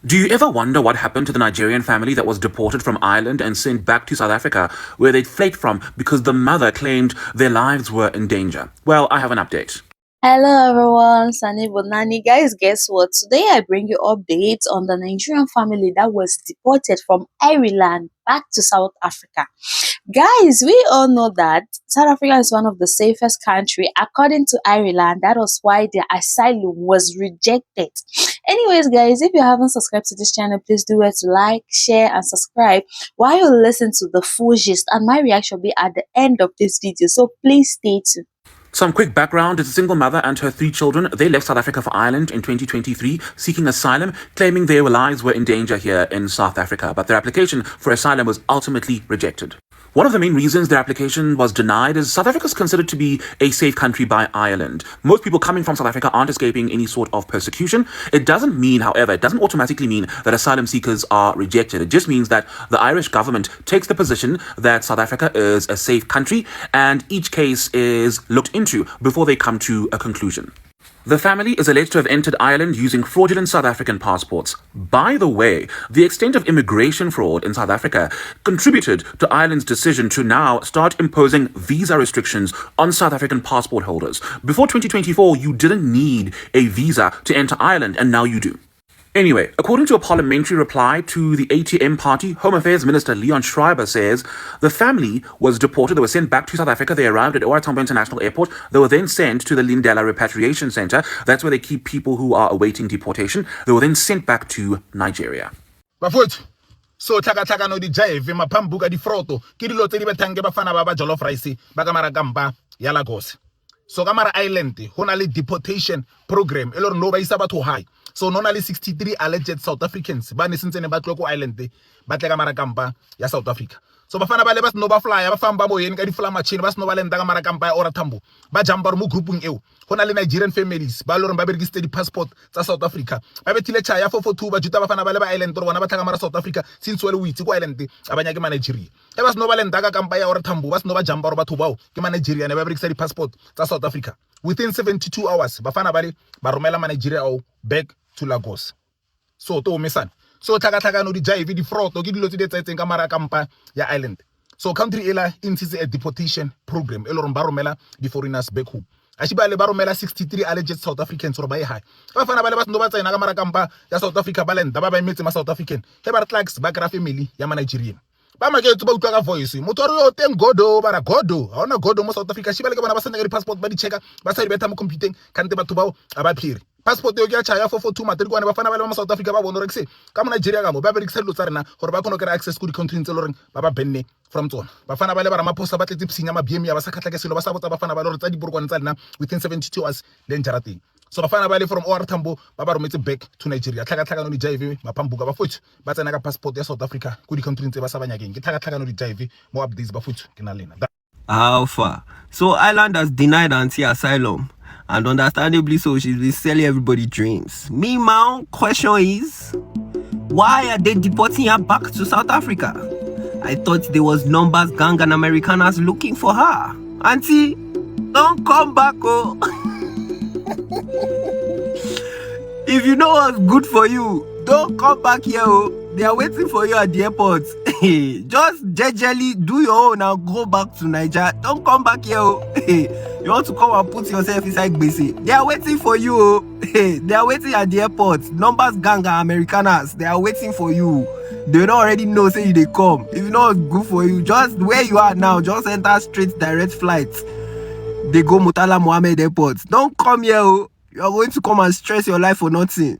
Do you ever wonder what happened to the Nigerian family that was deported from Ireland and sent back to South Africa, where they'd fled from because the mother claimed their lives were in danger? Well, I have an update. Hello everyone, Sunny Bonani. Guys, guess what? Today I bring you updates on the Nigerian family that was deported from Ireland back to South Africa. Guys, we all know that South Africa is one of the safest country according to Ireland. That was why their asylum was rejected. Anyways, guys, if you haven't subscribed to this channel, please do it to like, share, and subscribe while you listen to the full gist. And my reaction will be at the end of this video. So please stay tuned. Some quick background: is a single mother and her 3 children. They left South Africa for Ireland in 2023, seeking asylum, claiming their lives were in danger here in South Africa, but their application for asylum was ultimately rejected. One of the main reasons their application was denied is South Africa is considered to be a safe country by Ireland. Most people coming from South Africa aren't escaping any sort of persecution. It doesn't mean, however, it doesn't automatically mean that asylum seekers are rejected. It just means that the Irish government takes the position that South Africa is a safe country and each case is looked into before they come to a conclusion. The family is alleged to have entered Ireland using fraudulent South African passports. By the way, the extent of immigration fraud in South Africa contributed to Ireland's decision to now start imposing visa restrictions on South African passport holders. Before 2024, you didn't need a visa to enter Ireland, and now you do. Anyway, according to a parliamentary reply to the ATM party, Home Affairs Minister Leon Schreiber says the family was deported. They were sent back to South Africa. They arrived at OR Tambo International Airport. They were then sent to the Lindela Repatriation Center. That's where they keep people who are awaiting deportation. They were then sent back to Nigeria. Bafowethu, so tlhakatlhakano di jive maphambuka di froto ke dilo tse di betang ke bafana ba ba jollof rice ba ka mara kampa ya Lagos. So ka mara island ho na le deportation program e le re no ba isa batho high. So no na le 63 alleged South Africans ba ne sentsene ba tlwe ko island ba tle ka mara kampa ya South Africa. So bafana ba le ba sno ba flyer ba famba moyeng ka di fly machine ba sno ba lenda ka mara kampa ya OR Tambo ba jumpa mo grouping eo ho na le Nigerian families ba le re ba berekisitse di passport tsa South Africa ba bethile chaya 442 ba juta bafana ba le ba island re bona ba tlha ka mara South Africa since wele o itse ko island a banya ke ma Nigeria e ba sno ba lenda ka kampa ya OR Tambo ba sno ba jumpa re batho bao ke ma Nigeria ne ba berekisa di passport tsa South Africa. Within 72 hours bafana ba le ba romela ma Nigeria ao back to Lagos. So to mesana so tlhakatlhakano di jive di froto ke dilo tse di etsetseng ka mara kampa ya island. So country ela intse a deportation program e le re ba romela di foreigners back home. A ba le ba romela 63 alleged South Africans re ba e high ba fana ba le ba sno ba tsena ka mara kampa ya South Africa ba lenda ba ba emetse ma South African he ba re tlax ba kra family ya ma Nigerian ba maketso ba utlwa ka voice motho re yo teng godo ba ra godo ha ona godo mo South Africa ba le ke bona ba sena ka di passport ba di checka ba sa di betha mo computing kante batho bao a ba phiri passport yo ke ya chaya 442 matrikwane ba fana ba le mo South Africa ba bona re ke se ka mo Nigeria ka mo ba berekisa dilo tsa rena gore ba kgone go kry access go di country tse loreng ba ba benne from tsona ba fana ba le ba ra maposta ba tletse psinya mabiem ya ba sa khatla ke selo ba sa botsa ba fana ba le re tsa diborokwane tsa lena within 72 hours le njarateng. So bafana ba le from OR Tambo ba ba rometse back to Nigeria tlhakatlhakano di jive maphambuka ba futhu ba tsena ka passport ya South Africa go di country tse ba sa banyakeng ke tlhakatlhakano di jive mo updates ba futhu ke na lena. Alpha. So Ireland has denied Auntie asylum, and understandably so, she's been selling everybody dreams. Me, my own question is, why are they deporting her back to South Africa? I thought there was numbers gang and Americaners looking for her. Auntie, don't come back, oh. If you know what's good for you, don't come back here, oh. They are waiting for you at the airport. Just jejely do your own and go back to Nigeria. Don't come back here, oh. You want to come and put yourself inside Gbese. They are waiting for you, oh. They are waiting at the airport. Numbers gang and Americaners, they are waiting for you. They don't already know, say they come. If you know what's good for you, just where you are now, just enter straight direct flights. They go Murtala Mohammed Airport. Don't come here, oh. You're going to come and stress your life for nothing.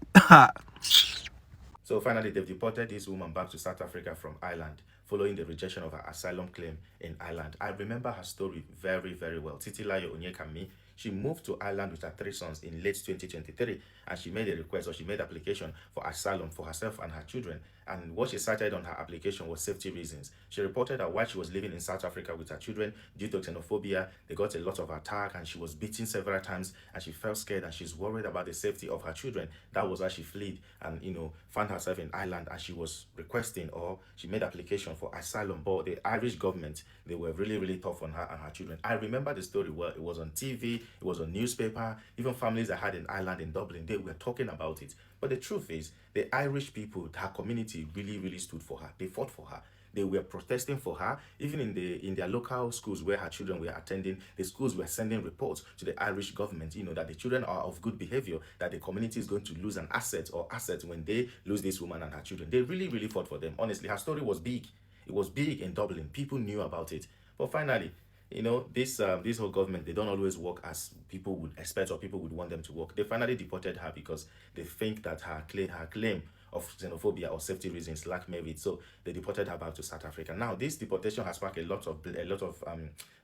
So finally, they've deported this woman back to South Africa from Ireland following the rejection of her asylum claim in Ireland. I remember her story very, very well. Titilayo Onyekami, she moved to Ireland with her 3 sons in late 2023, and she made a request, or she made application for asylum for herself and her children. And what she cited on her application was safety reasons. She reported that while she was living in South Africa with her children, due to xenophobia, they got a lot of attack and she was beaten several times and she felt scared and she's worried about the safety of her children. That was why she fled and, found herself in Ireland, and she was requesting, or she made application for asylum. But the Irish government, they were really, really tough on her and her children. I remember the story well. It was on TV, it was on newspaper. Even families I had in Ireland, in Dublin, day we're talking about it. But the truth is, the Irish people, her community really, really stood for her. They fought for her. They were protesting for her. Even in their local schools where her children were attending, the schools were sending reports to the Irish government, that the children are of good behavior, that the community is going to lose an asset or assets when they lose this woman and her children. They really, really fought for them. Honestly, her story was big. It was big in Dublin. People knew about it. But finally, this whole government, they don't always work as people would expect or people would want them to work. They finally deported her because they think that her claim of xenophobia or safety reasons lack merit, so they deported her back to South Africa. Now, this deportation has sparked a lot of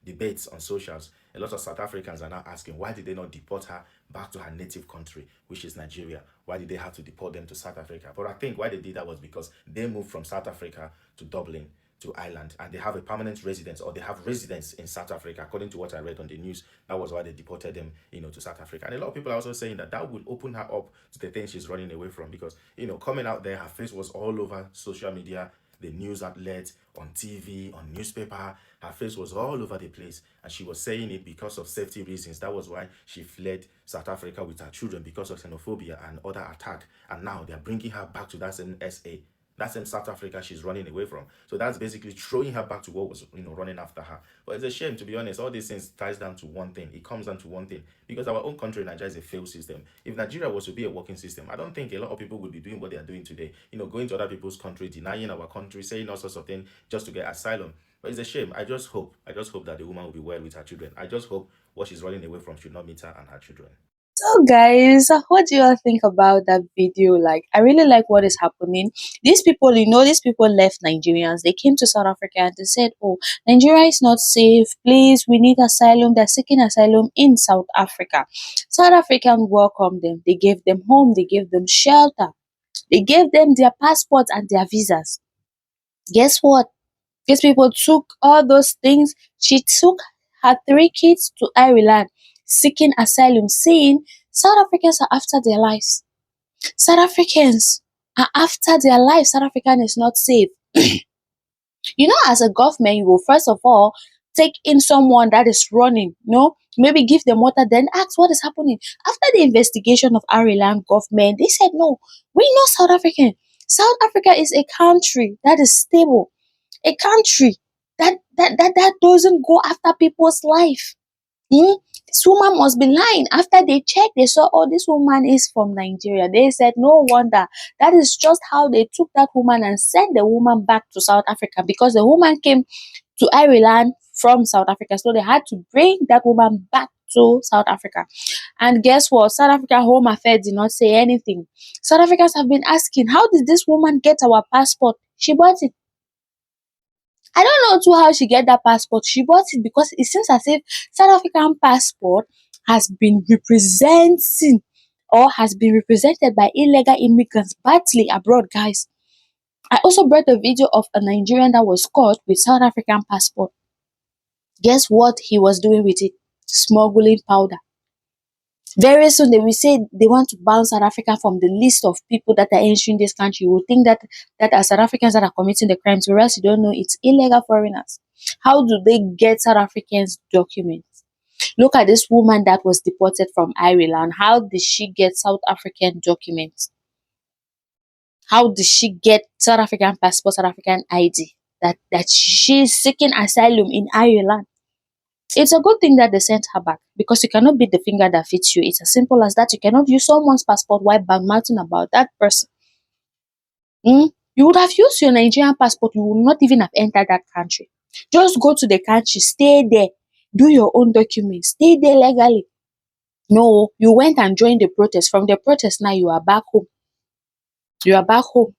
debates on socials. A lot of South Africans are now asking, why did they not deport her back to her native country, which is Nigeria? Why did they have to deport them to South Africa? But I think why they did that was because they moved from South Africa to Dublin, to Ireland, and they have a permanent residence, or they have residence in South Africa, according to what I read on the news. That was why they deported them, to South Africa. And a lot of people are also saying that would open her up to the things she's running away from, because, coming out there, her face was all over social media, the news outlets, on TV, on newspaper. Her face was all over the place, and she was saying it because of safety reasons. That was why she fled South Africa with her children, because of xenophobia and other attack. And now they're bringing her back to that same SA, that same South Africa she's running away from. So that's basically throwing her back to what was, running after her. But it's a shame, to be honest. All these things ties down to one thing. It comes down to one thing. Because our own country, Nigeria, is a failed system. If Nigeria was to be a working system, I don't think a lot of people would be doing what they are doing today. Going to other people's country, denying our country, saying all sorts of things just to get asylum. But it's a shame. I just hope that the woman will be well with her children. I just hope what she's running away from should not meet her and her children. So guys, what do you all think about that video? Like, I really like what is happening. These people, these people left Nigerians. They came to South Africa and they said, oh, Nigeria is not safe. Please, we need asylum. They're seeking asylum in South Africa. South African welcomed them. They gave them home. They gave them shelter. They gave them their passports and their visas. Guess what? These people took all those things. She took her 3 kids to Ireland seeking asylum, saying South Africans are after their lives. South Africans are after their lives. South African is not safe. As a government, you will first of all take in someone that is running, maybe give them water, then ask what is happening. After the investigation of Ireland government, they said, no, we know South African. South Africa is a country that is stable, a country that doesn't go after people's life. This woman must be lying. After they checked, they saw, oh, this woman is from Nigeria. They said, no wonder. That is just how they took that woman and sent the woman back to South Africa, because the woman came to Ireland from South Africa. So they had to bring that woman back to South Africa. And guess what? South Africa Home Affairs did not say anything. South Africans have been asking, how did this woman get our passport? She bought it. I don't know too how she get that passport. She bought it because it seems as if South African passport has been representing or has been represented by illegal immigrants badly abroad, guys. I also brought a video of a Nigerian that was caught with South African passport. Guess what he was doing with it? Smuggling powder. Very soon they will say they want to ban South Africa from the list of people that are entering this country. You will think that are South Africans that are committing the crimes, whereas you don't know it's illegal foreigners. How do they get South Africans' documents? Look at this woman that was deported from Ireland. How did she get South African documents? How did she get South African passport, South African ID? That she's seeking asylum in Ireland. It's a good thing that they sent her back, because you cannot beat the finger that fits you. It's as simple as that. You cannot use someone's passport while badmouthing about that person. You would have used your Nigerian passport. You would not even have entered that country. Just go to the country, stay there, do your own documents, stay there legally. No, you went and joined the protest. From the protest, now you are back home. You are back home.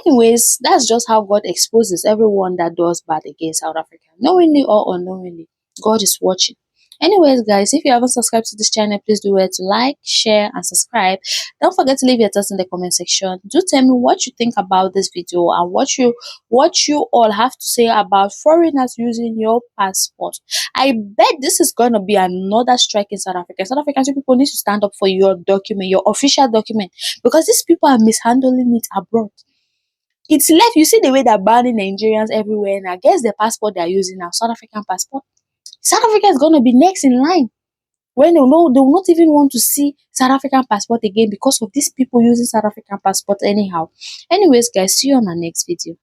Anyways, that's just how God exposes everyone that does bad against South Africa. Knowingly or unknowingly, God is watching. Anyways, guys, if you haven't subscribed to this channel, please do it to like, share, and subscribe. Don't forget to leave your thoughts in the comment section. Do tell me what you think about this video and what you all have to say about foreigners using your passport. I bet this is going to be another strike in South Africa. South African people need to stand up for your document, your official document, because these people are mishandling it abroad. It's left, you see the way they're banning Nigerians everywhere, and I guess the passport they're using now, South African passport. South Africa is going to be next in line. when they will not even want to see South African passport again because of these people using South African passport anyhow. Anyways, guys, see you on our next video.